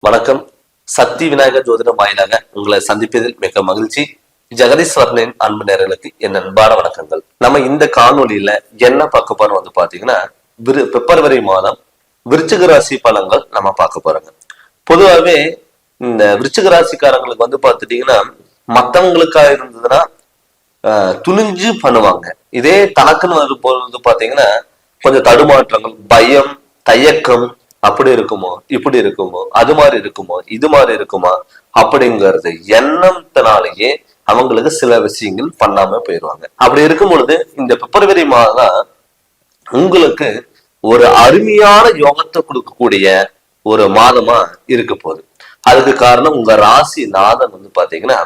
வணக்கம். சக்தி விநாயகர் ஜோதிடம் வாயிலாக உங்களை சந்திப்பதில் மிக மகிழ்ச்சி. ஜெகதீஸ்வரனின் அன்பு நேயர்களுக்கு என் அன்பான வணக்கங்கள். நம்ம இந்த காணொலியில என்ன பார்க்க போறோம் பாத்தீங்கன்னா, பிப்ரவரி மாதம் விருச்சிக ராசி பலன்கள் நம்ம பார்க்க போறோங்க. பொதுவாகவே இந்த விருச்சிக ராசிக்காரங்களுக்கு பாத்துட்டீங்கன்னா, மத்தவங்களுக்கா இருந்ததுன்னா துணிஞ்சு பண்ணுவாங்க. இதே தனக்குன்னு வரும்பொழுது பாத்தீங்கன்னா கொஞ்சம் தடுமாற்றங்கள், பயம், தயக்கம், அப்படி இருக்குமோ, இப்படி இருக்குமோ, அது மாதிரி இருக்குமோ, இது மாதிரி இருக்குமா அப்படிங்கிறது எண்ணத்தினாலேயே அவங்களுக்கு சில விஷயங்கள் பண்ணாம போயிடுவாங்க. அப்படி இருக்கும் பொழுது இந்த பிப்ரவரி மாதம் உங்களுக்கு ஒரு அருமையான யோகத்தை கொடுக்கக்கூடிய ஒரு மாதமா இருக்க போகுது. அதுக்கு காரணம் உங்க ராசி நாதன் பாத்தீங்கன்னா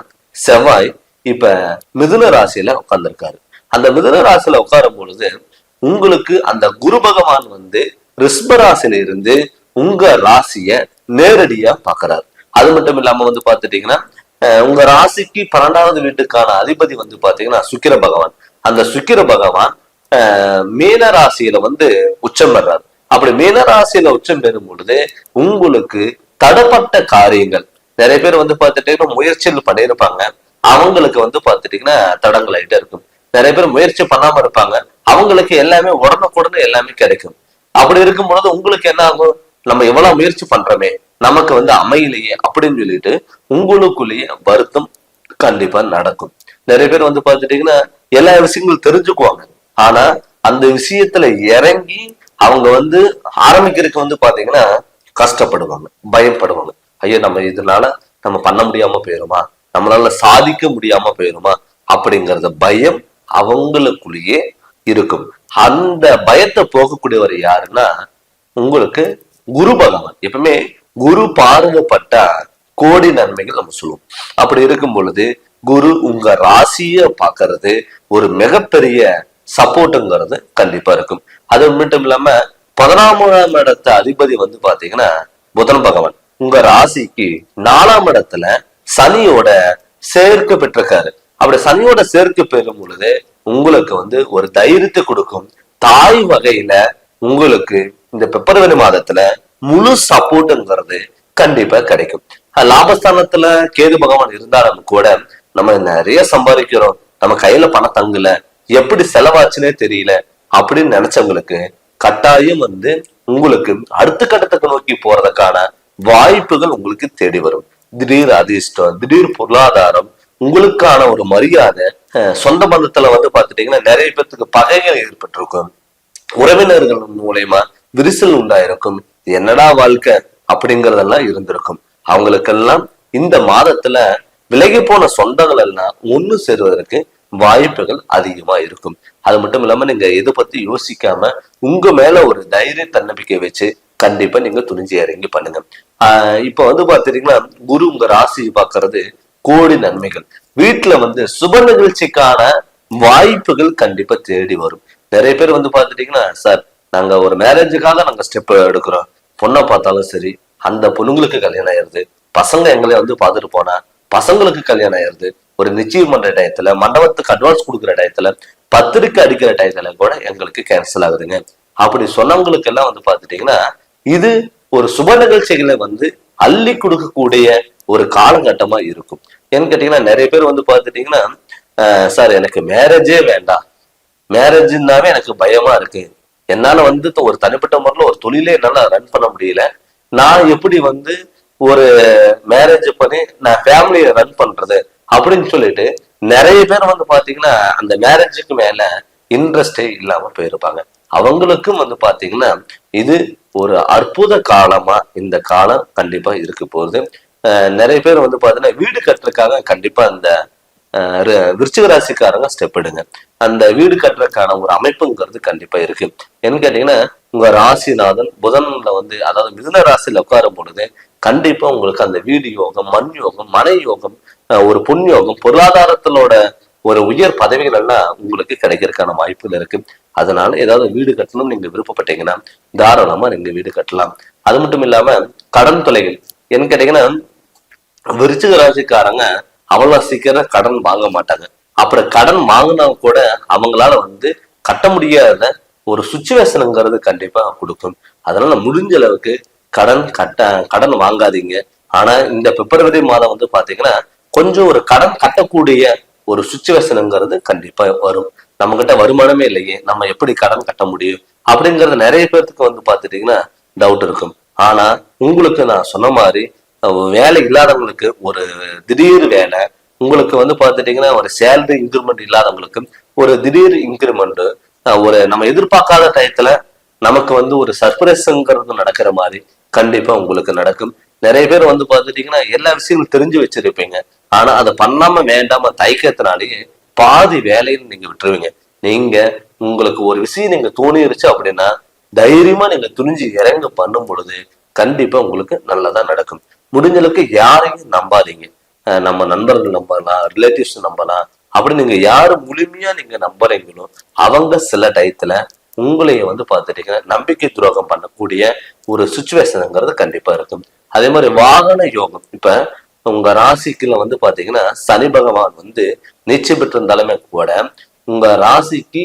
செவ்வாய் இப்ப மிதுன ராசியில உட்கார்ந்துருக்காரு. அந்த மிதுன ராசியில உட்காரும் பொழுது உங்களுக்கு அந்த குரு பகவான் ரிஷப ராசியில இருந்து உங்க ராசிய நேரடியா பாக்குறாரு. அது மட்டும் இல்லாம பாத்துட்டீங்கன்னா உங்க ராசிக்கு 12வது வீட்டுக்கான அதிபதி பாத்தீங்கன்னா சுக்கிர பகவான். அந்த சுக்கிர பகவான் மீன ராசியில உச்சம் பெறாரு. அப்படி மீன ராசியில உச்சம் பெறும் பொழுது உங்களுக்கு தடப்பட்ட காரியங்கள் நிறைய பேர் பாத்துட்டீங்கன்னா முயற்சிகள் பண்ணியிருப்பாங்க. அவங்களுக்கு பாத்துட்டீங்கன்னா தடங்கள் ஆயிட்டே இருக்கும். நிறைய பேர் முயற்சி பண்ணாம இருப்பாங்க. அவங்களுக்கு எல்லாமே உடனுக்குடனே எல்லாமே கிடைக்கும். அப்படி இருக்கும் பொழுது உங்களுக்கு என்ன ஆகும், நம்ம எவ்வளவு முயற்சி பண்றோமே நமக்கு அமையலையே அப்படின்னு சொல்லிட்டு உங்களுக்குள்ளேயே வருத்தம் கண்டிப்பா நடக்கும். நிறைய பேர் பாத்துட்டீங்கன்னா எல்லா விஷயங்களும் தெரிஞ்சுக்குவாங்க. ஆனா அந்த விஷயத்துல இறங்கி அவங்க ஆரம்பிக்கிறதுக்கு பாத்தீங்கன்னா கஷ்டப்படுவாங்க, பயப்படுவாங்க. ஐயோ நம்ம இதனால நம்ம பண்ண முடியாம போயிருமா, நம்மளால சாதிக்க முடியாம போயிருமா அப்படிங்கறத பயம் அவங்களுக்குள்ளேயே இருக்கும். அந்த பயத்தை போகக்கூடியவர் யாருன்னா உங்களுக்கு குரு பகவான். எப்பவுமே குரு பார்வைப்பட்டா கோடி நன்மைகள் நம்ம சொல்லுவோம். அப்படி இருக்கும் பொழுது குரு உங்க ராசிய பாக்குறது ஒரு மிகப்பெரிய சப்போர்ட்டுங்கிறது கண்டிப்பா இருக்கும். அது மட்டும் இல்லாம 11ஆம் இடத்த அதிபதி பாத்தீங்கன்னா புதன் பகவான் உங்க ராசிக்கு 4ஆம் இடத்துல சனியோட சேர்க்கை பெற்றிருக்காரு. அப்படி சனியோட சேர்க்கை பெறும் பொழுது உங்களுக்கு ஒரு தைரியத்தை கொடுக்கும். தாய் வகையில உங்களுக்கு இந்த பிப்ரவரி மாதத்துல முழு சப்போர்ட்ங்கிறது கண்டிப்பா கிடைக்கும். லாபஸ்தானத்துல கேது பகவான் இருந்தாலும் கூட நம்ம நிறைய சம்பாதிக்கிறோம், நம்ம கையில பணம் தங்கல, எப்படி செலவாச்சுன்னே தெரியல அப்படின்னு நினைச்சவங்களுக்கு கட்டாயம் உங்களுக்கு அடுத்த கட்டத்துக்கு நோக்கி போறதுக்கான வாய்ப்புகள் உங்களுக்கு தேடி வரும். திடீர் அதிர்ஷ்டம், திடீர் பொருளாதாரம், உங்களுக்கான ஒரு மரியாதை, சொந்த பந்தத்துல பாத்துட்டீங்கன்னா நிறைய பேருக்கு பகைகள் ஏற்பட்டிருக்கும். உறவினர்கள் மூலயமா விரிசல் உண்டாயிருக்கும். என்னடா வாழ்க்கை அப்படிங்கறதெல்லாம் இருந்திருக்கும். அவங்களுக்கெல்லாம் இந்த மாதத்துல விலகி போன சொந்தங்கள் எல்லாம் ஒண்ணு சேருவதற்கு வாய்ப்புகள் அதிகமா இருக்கும். அது மட்டும் இல்லாம நீங்க எதை பத்தி யோசிக்காம உங்க மேல ஒரு தைரிய தன்னம்பிக்கை வச்சு கண்டிப்பா நீங்க துணிஞ்சு இறங்கி பண்ணுங்க. இப்ப பாத்தீங்கன்னா குரு உங்க ராசி பாக்குறது கோடி நன்மைகள். வீட்டுல சுப நிகழ்ச்சிக்கான வாய்ப்புகள் கண்டிப்பா தேடி வரும். நிறைய பேர் பாத்துட்டீங்கன்னா, சார் நாங்க ஒரு மேரேஜுக்காக நாங்க ஸ்டெப் எடுக்கிறோம், பொண்ணை பார்த்தாலும் சரி அந்த பொண்ணுங்களுக்கு கல்யாணம் ஆயிருது, பசங்க எங்களை பார்த்துட்டு போனா பசங்களுக்கு கல்யாணம் ஆயிருது, ஒரு நிச்சயம் பண்ற டயத்துல, மண்டபத்துக்கு அட்வான்ஸ் கொடுக்குற டயத்துல, பத்திரிக்கை அடிக்கிற டயத்துல கூட எங்களுக்கு கேன்சல் ஆகுதுங்க. அப்படி சொன்னவங்களுக்கு எல்லாம் பாத்துட்டீங்கன்னா இது ஒரு சுப நிகழ்ச்சிகளை அள்ளி கொடுக்கக்கூடிய ஒரு காலகட்டமா இருக்கும். ஏன்னு கேட்டீங்கன்னா நிறைய பேர் பாத்துட்டீங்கன்னா, சார் எனக்கு மேரேஜே வேண்டாம், மேரேஜ்னாவே எனக்கு பயமா இருக்கு, என்னால ஒரு தனிப்பட்ட முறையில ஒரு தொழிலே என்னால ரன் பண்ண முடியல, நான் எப்படி ஒரு மேரேஜ் பண்ணி நான் ஃபேமிலியை ரன் பண்றது அப்படின்னு சொல்லிட்டு நிறைய பேர் பாத்தீங்கன்னா அந்த மேரேஜுக்கு மேல இன்ட்ரெஸ்டே இல்லாம போயிருப்பாங்க. அவங்களுக்கும் பாத்தீங்கன்னா இது ஒரு அற்புத காலமா இந்த காலம் கண்டிப்பா இருக்க போகுது. நிறைய பேர் பாத்தீங்கன்னா வீடு கட்டுறதுக்காக கண்டிப்பா அந்த விருச்சிக ராசிக்காரங்க ஸ்டெப் எடுங்க. அந்த வீடு கட்டுறதுக்கான ஒரு அமைப்புங்கிறது கண்டிப்பா இருக்கு. என்ன கேட்டீங்கன்னா உங்க ராசிநாதன் புதன்ல அதாவது மிதுன ராசியில உட்காரும் பொழுது கண்டிப்பா உங்களுக்கு அந்த வீடு யோகம், மண் யோகம், மனை யோகம், ஒரு பொன் யோகம், பொருளாதாரத்திலோட ஒரு உயர் பதவிகள் எல்லாம் உங்களுக்கு கிடைக்கிறதுக்கான வாய்ப்புகள் இருக்கு. அதனால ஏதாவது வீடு கட்டணும் நீங்க விருப்பப்பட்டீங்கன்னா தாராளமா நீங்க வீடு கட்டலாம். அது மட்டும் இல்லாம கடன் தொலைகள் என்ன கேட்டீங்கன்னா விருச்சிக ராசிக்காரங்க அவ்வளவு சீக்கிரம் கடன் வாங்க மாட்டாங்க. அப்புறம் கடன் வாங்கினா கூட அவங்களால கட்ட முடியாத ஒரு சுச்சுவேஷனுங்கிறது கண்டிப்பா கொடுக்கும். அதனால முடிஞ்ச அளவுக்கு கடன் வாங்காதீங்க. ஆனா இந்த பிப்ரவரி மாதம் வந்து பாத்தீங்கன்னா கொஞ்சம் ஒரு கடன் கட்டக்கூடிய ஒரு சுச்சுவேஷனுங்கிறது கண்டிப்பா வரும். நம்ம கிட்ட வருமானமே இல்லையே, நம்ம எப்படி கடன் கட்ட முடியும் அப்படிங்கறது நிறைய பேர்த்துக்கு வந்து பாத்துட்டீங்கன்னா டவுட் இருக்கும். ஆனா உங்களுக்கு நான் சொன்ன மாதிரி வேலை இல்லாதவங்களுக்கு ஒரு திடீர் வேலை, உங்களுக்கு வந்து பாத்துட்டீங்கன்னா ஒரு சேலரி இன்க்ரிமெண்ட் இல்லாதவங்களுக்கு ஒரு திடீர் இன்க்ரிமெண்ட், ஒரு நம்ம எதிர்பார்க்காத டயத்துல நமக்கு வந்து ஒரு சர்ப்ரைஸ்ங்கிறது நடக்கிற மாதிரி கண்டிப்பா உங்களுக்கு நடக்கும். நிறைய பேர் வந்து பாத்துட்டீங்கன்னா எல்லா விஷயங்களும் தெரிஞ்சு வச்சிருப்பீங்க, ஆனா அதை பண்ணாம வேண்டாம தயக்கத்தினாலேயே பாதி வேலைன்னு நீங்க விட்டுருவீங்க. நீங்க உங்களுக்கு ஒரு விஷயம் நீங்க தோணிருச்சு அப்படின்னா தைரியமா நீங்க துணிஞ்சு இறங்க பண்ணும் பொழுது கண்டிப்பா உங்களுக்கு நல்லதா நடக்கும். முடிஞ்ச அளவுக்கு யாரையும் நம்பாதீங்க. நம்ம நண்பர்கள் நம்பலாம், ரிலேட்டிவ்ஸ் நம்பலாம். அப்படி நீங்க யாரு முழுமையா நீங்க நம்புறீங்களோ அவங்க சில டயத்துல உங்களைய வந்து பார்த்துட்டீங்கன்னா நம்பிக்கை துரோகம் பண்ணக்கூடிய ஒரு சுச்சுவேஷனுங்கிறது கண்டிப்பா இருக்கும். அதே மாதிரி வாகன யோகம், இப்ப உங்க ராசிக்குள்ள வந்து பாத்தீங்கன்னா சனி பகவான் வந்து நீச்சம் பெற்றிருந்தாலுமே கூட உங்க ராசிக்கு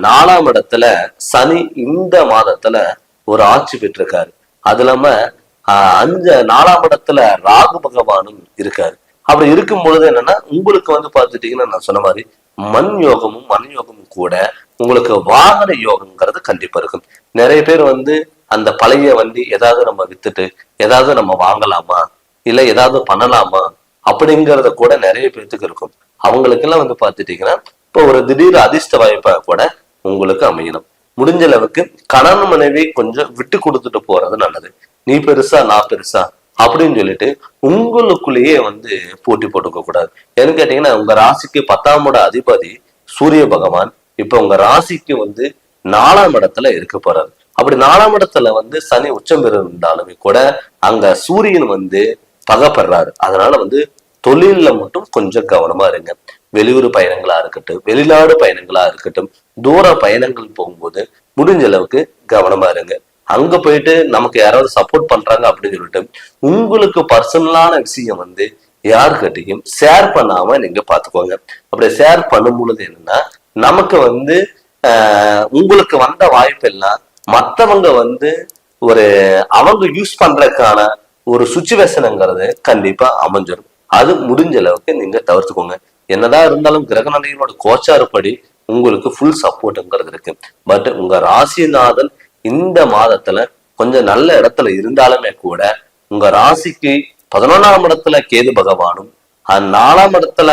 4ஆம் இடத்துல சனி இந்த மாதத்துல ஒரு ஆட்சி பெற்றிருக்காரு. அது இல்லாம 4ஆம் இடத்துல ராகு பகவானும் இருக்காரு. அப்படி இருக்கும் பொழுது என்னன்னா உங்களுக்கு வந்து பாத்துட்டீங்கன்னா நான் சொன்ன மாதிரி மண் யோகமும் கூட உங்களுக்கு வாகன யோகம்ங்கிறது கண்டிப்பா இருக்கும். நிறைய பேர் வந்து அந்த பழைய வண்டி ஏதாவது நம்ம வித்துட்டு ஏதாவது நம்ம வாங்கலாமா, இல்ல ஏதாவது பண்ணலாமா அப்படிங்கறத கூட நிறைய பேர்த்துக்கு இருக்கும். அவங்களுக்கு எல்லாம் வந்து பாத்துட்டீங்கன்னா இப்போ ஒரு திடீர் அதிர்ஷ்ட வாய்ப்பா கூட உங்களுக்கு அமையணும். முடிஞ்ச அளவுக்கு கணவன் மனைவி கொஞ்சம் விட்டு கொடுத்துட்டு போறது நல்லது. நீ பெருசா நான் பெருசா அப்படின்னு சொல்லிட்டு உங்களுக்குள்ளேயே வந்து போட்டி போட்டுக்க கூடாது. ஏன்னு கேட்டீங்கன்னா உங்க ராசிக்கு 10ஆம் இட அதிபதி சூரிய பகவான் இப்ப உங்க ராசிக்கு வந்து 4ஆம் இடத்துல இருக்க போறாரு. அப்படி 4ஆம் இடத்துல வந்து சனி உச்சம் இருந்தாலுமே கூட அங்க சூரியன் வந்து பகப்படுறாரு. அதனால வந்து தொழில்ல மட்டும் கொஞ்சம் கவனமா இருங்க. வெளியூர் பயணங்களா இருக்கட்டும், வெளிநாடு பயணங்களா இருக்கட்டும், தூர பயணங்கள் போகும்போது முடிஞ்ச அளவுக்கு கவனமா இருங்க. அங்க போயிட்டு நமக்கு யாராவது சப்போர்ட் பண்றாங்க அப்படின்னு சொல்லிட்டு உங்களுக்கு பர்சனலான விஷயம் வந்து யாருக்கிட்டையும் ஷேர் பண்ணாம நீங்க பாத்துக்கோங்க. அப்படி ஷேர் பண்ணும் பொழுது என்னன்னா நமக்கு வந்து உங்களுக்கு வந்த வாய்ப்பு எல்லாம் மத்தவங்க வந்து ஒரு அவங்க யூஸ் பண்றதுக்கான ஒரு சுச்சுவேஷனுங்கிறது கண்டிப்பா அமைஞ்சிடும். அது முடிஞ்ச அளவுக்கு நீங்க தவிர்த்துக்கோங்க. என்னதான் இருந்தாலும் கிரகநிலைகளோட கோச்சாரப்படி உங்களுக்கு ஃபுல் சப்போர்ட்ங்கிறது இருக்கு. பட் உங்க ராசிநாதன் இந்த மாதத்துல கொஞ்சம் நல்ல இடத்துல இருந்தாலுமே கூட உங்க ராசிக்கு 11ஆம் இடத்துல கேது பகவானும் 4ஆம் இடத்துல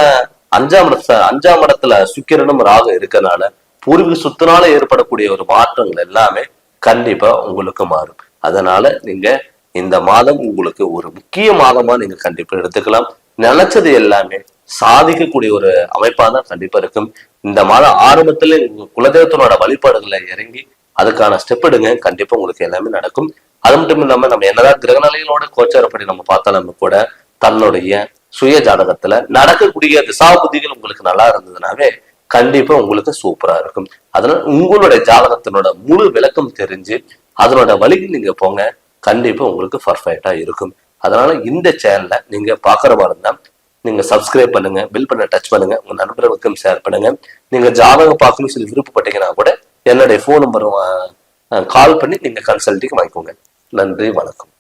5ஆம் இடத்துல சுக்கிரனும் ராகு இருக்கனால பூர்வீக சொத்துனால ஏற்படக்கூடிய ஒரு மாற்றங்கள் எல்லாமே கண்டிப்பா உங்களுக்கு மாறும். அதனால நீங்க இந்த மாதம் உங்களுக்கு ஒரு முக்கிய மாதமா நீங்க கண்டிப்பா எடுத்துக்கலாம். நினைச்சது எல்லாமே சாதிக்கக்கூடிய ஒரு அமைப்பா தான் கண்டிப்பா இருக்கும். இந்த மாதம் ஆரம்பத்துல உங்க குலதெய்வத்தினோட வழிபாடுகளை இறங்கி அதுக்கான ஸ்டெப் எடுங்க, கண்டிப்பா உங்களுக்கு எல்லாமே நடக்கும். அது மட்டும் இல்லாம நம்ம என்னதான் கிரகநிலைகளோட கோச்சாரப்படி நம்ம பார்த்தாலுமே கூட தன்னுடைய சுய ஜாதகத்துல நடக்கக்கூடிய திசா புத்திகள் உங்களுக்கு நல்லா இருந்ததுனாவே கண்டிப்பா உங்களுக்கு சூப்பரா இருக்கும். அதனால உங்களுடைய ஜாதகத்தினோட முழு விளக்கம் தெரிஞ்சு அதனோட வழியில் நீங்க போங்க, கண்டிப்பா உங்களுக்கு பர்ஃபெக்டா இருக்கும். அதனால இந்த சேனலை நீங்க பாக்குறவா இருந்தா நீங்க சப்ஸ்கிரைப் பண்ணுங்க, பில் பண்ண டச் பண்ணுங்க, உங்க நண்பர்களுக்கும் ஷேர் பண்ணுங்க. நீங்க ஜாதகம் பார்க்கணும்னு சொல்லி விருப்பப்பட்டீங்கன்னா கூட என்னுடைய போன் நம்பர் கால் பண்ணி நீங்க கன்சல்டிங் வாங்கிக்கோங்க. நன்றி, வணக்கம்.